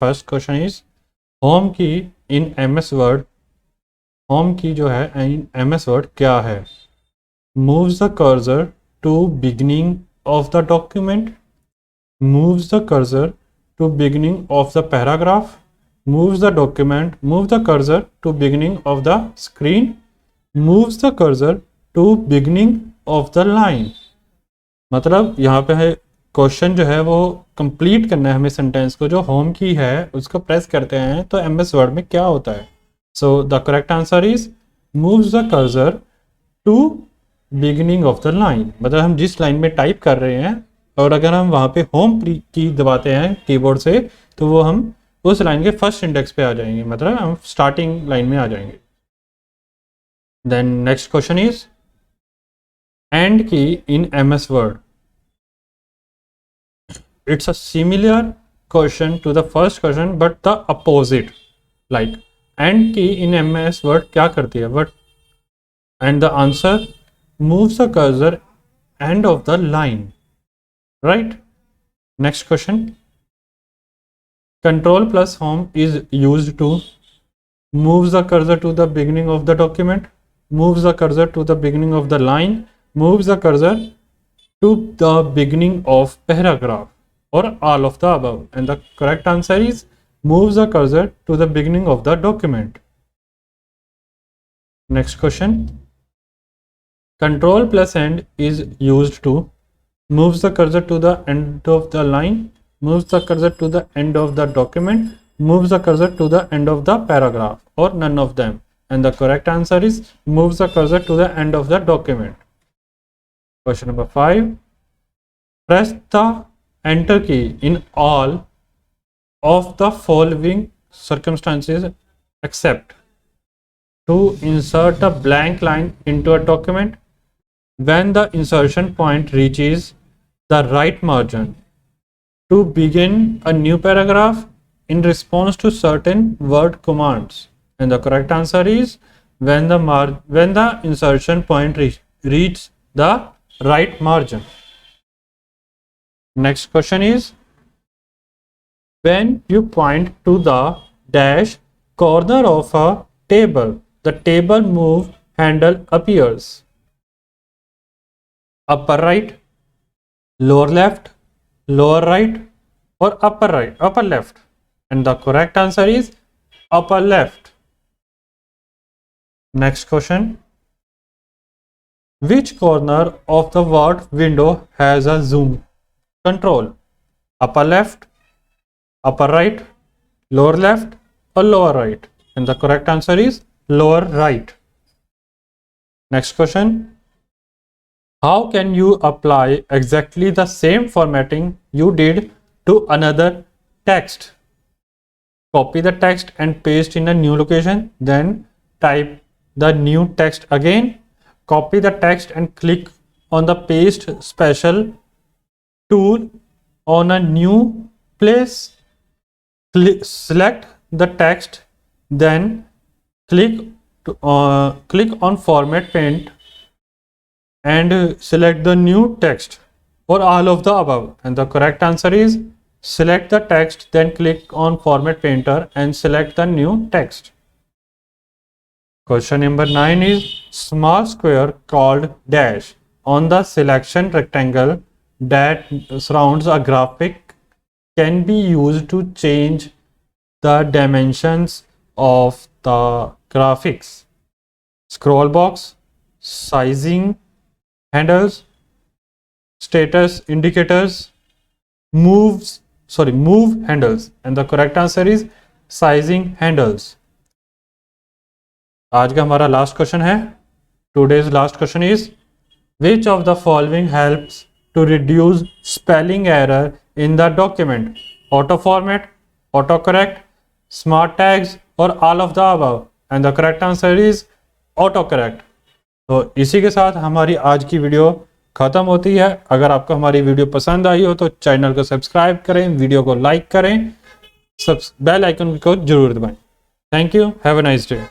First question is home की in MS word, home की जो है इन एमएस वर्ड क्या है? Moves the cursor to beginning of the document, moves the cursor to beginning of the paragraph, moves the document, move the cursor to beginning of the screen, moves the cursor to beginning of the line। मतलब यहाँ पे है question जो है वो complete करना है हमें सेंटेंस को, जो होम की है उसको प्रेस करते हैं तो एमएस वर्ड में क्या होता है? So the correct answer is moves the cursor to beginning of the line. मतलब हम जिस लाइन में टाइप कर रहे हैं और अगर हम वहाँ पे होम की दबाते हैं कीबोर्ड से तो वो हम उस लाइन के फर्स्ट इंडेक्स पे आ जाएंगे, मतलब हम स्टार्टिंग लाइन में आ जाएंगे। Then next question is end key in MS Word. It's a similar question to the first question but the opposite. Like end key in MS word क्या करती है? But end the answer moves the cursor end of the line, right. Next question, Ctrl plus Home is used to moves the cursor to the beginning of the document, moves the cursor to the beginning of the line, moves the cursor to the beginning of paragraph, or all of the above. And the correct answer is moves the cursor to the beginning of the document. Next question, Ctrl plus End is used to moves the cursor to the end of the line, moves the cursor to the end of the document, moves the cursor to the end of the paragraph, or none of them. And the correct answer is moves the cursor to the end of the document. Question number 5. Press the enter key in all of the following circumstances except to insert a blank line into a document when the insertion point reaches the right margin, to begin a new paragraph in response to certain word commands. And the correct answer is when the insertion point reaches the right margin. Next question is when you point to the dash corner of a table, the table move handle appears. Upper right, lower left, lower right, or upper right, upper left? And the correct answer is upper left. Next question, which corner of the Word window has a zoom control? Upper left, upper right, lower left, or lower right? And the correct answer is lower right. Next question, how can you apply exactly the same formatting you did to another text? Copy the text and paste in a new location, then type the new text again. Copy the text and click on the paste special tool on a new place. Select the text, then click on format paint and select the new text, or all of the above. And the correct answer is select the text, then click on format painter and select the new text. Question number 9 is small square called dash on the selection rectangle that surrounds a graphic can be used to change the dimensions of the graphics. Scroll box, sizing handles, status indicators, move handles. And the correct answer is sizing handles. आज का हमारा last question है. Today's last question is which of the following helps to reduce spelling error in the document? Auto format, autocorrect, smart tags, or all of the above? And the correct answer is autocorrect. तो इसी के साथ हमारी आज की video ख़त्म होती है. अगर आपको हमारी वीडियो पसंद आई हो तो चैनल को सब्सक्राइब करें, वीडियो को लाइक करें, बेल आइकन को जरूर दबाएं. Thank you, have a nice day.